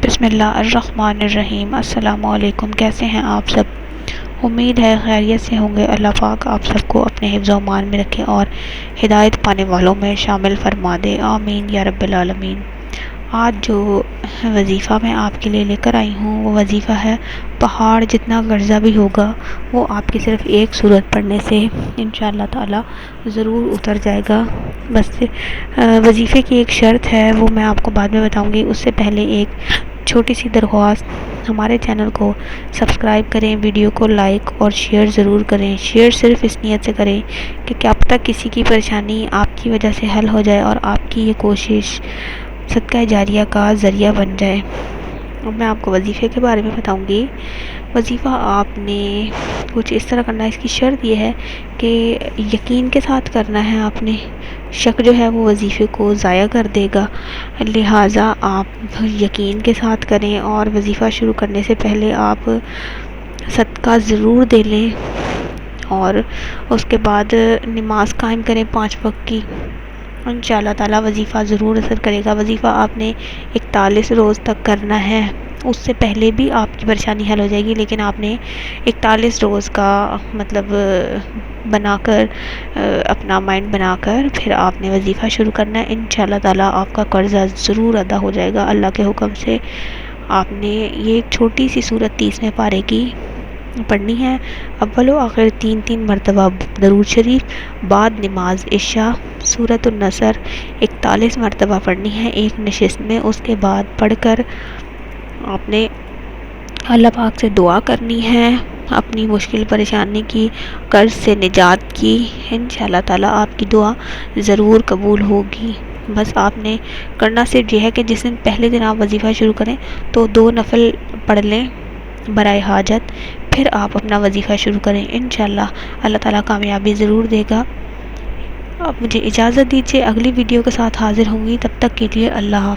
بسم اللہ الرحمن الرحیم۔ السلام علیکم، کیسے ہیں آپ سب؟ امید ہے خیریت سے ہوں گے۔ اللہ پاک آپ سب کو اپنے حفظ و امان میں رکھے اور ہدایت پانے والوں میں شامل فرما دے، آمین یا رب العالمین۔ آج جو وظیفہ میں آپ کے لیے لے کر آئی ہوں وہ وظیفہ ہے پہاڑ جتنا غرضہ بھی ہوگا وہ آپ کی صرف ایک سورت پڑھنے سے انشاءاللہ تعالی ضرور اتر جائے گا۔ بس وظیفے کی ایک شرط ہے، وہ میں آپ کو بعد میں بتاؤں گی۔ اس سے پہلے ایک چھوٹی سی درخواست، ہمارے چینل کو سبسکرائب کریں، ویڈیو کو لائک اور شیئر ضرور کریں۔ شیئر صرف اس نیت سے کریں کہ کیا پتہ کسی کی پریشانی آپ کی وجہ سے حل ہو جائے اور آپ کی یہ کوشش صدقہ جاریہ کا ذریعہ بن جائے۔ اب میں آپ کو وظیفے کے بارے میں بتاؤں گی۔ وظیفہ آپ نے کچھ اس طرح کرنا ہے، اس کی شرط یہ ہے کہ یقین کے ساتھ کرنا ہے۔ آپ نے شک جو ہے وہ وظیفے کو ضائع کر دے گا، لہٰذا آپ یقین کے ساتھ کریں اور وظیفہ شروع کرنے سے پہلے آپ صدقہ ضرور دے لیں اور اس کے بعد نماز قائم کریں 5 وقت کی۔ انشاءاللہ تعالی وظیفہ ضرور اثر کرے گا۔ وظیفہ آپ نے 41 روز تک کرنا ہے، اس سے پہلے بھی آپ کی پریشانی حل ہو جائے گی، لیکن آپ نے 41 روز کا مطلب بنا کر اپنا مائنڈ بنا کر پھر آپ نے وظیفہ شروع کرنا ہے۔ انشاءاللہ تعالی آپ کا قرضہ ضرور ادا ہو جائے گا اللہ کے حکم سے۔ آپ نے یہ ایک چھوٹی سی سورت 30ویں پارے کی پڑھنی ہے، اول و آخر 3 مرتبہ درود شریف، بعد نماز عشاء سورۃ النصر 41 مرتبہ پڑھنی ہے ایک نشست میں۔ اس کے بعد پڑھ کر آپ نے اللہ پاک سے دعا کرنی ہے اپنی مشکل پریشانی کی، قرض سے نجات کی۔ انشاءاللہ تعالی آپ کی دعا ضرور قبول ہوگی۔ بس آپ نے کرنا صرف یہ ہے کہ جس دن پہلے دن آپ وظیفہ شروع کریں تو 2 نفل پڑھ لیں برائے حاجت، پھر آپ اپنا وظیفہ شروع کریں۔ انشاءاللہ اللہ تعالی کامیابی ضرور دے گا۔ اب مجھے اجازت دیجیے، اگلی ویڈیو کے ساتھ حاضر ہوں گی، تب تک کے لیے اللہ حافظ۔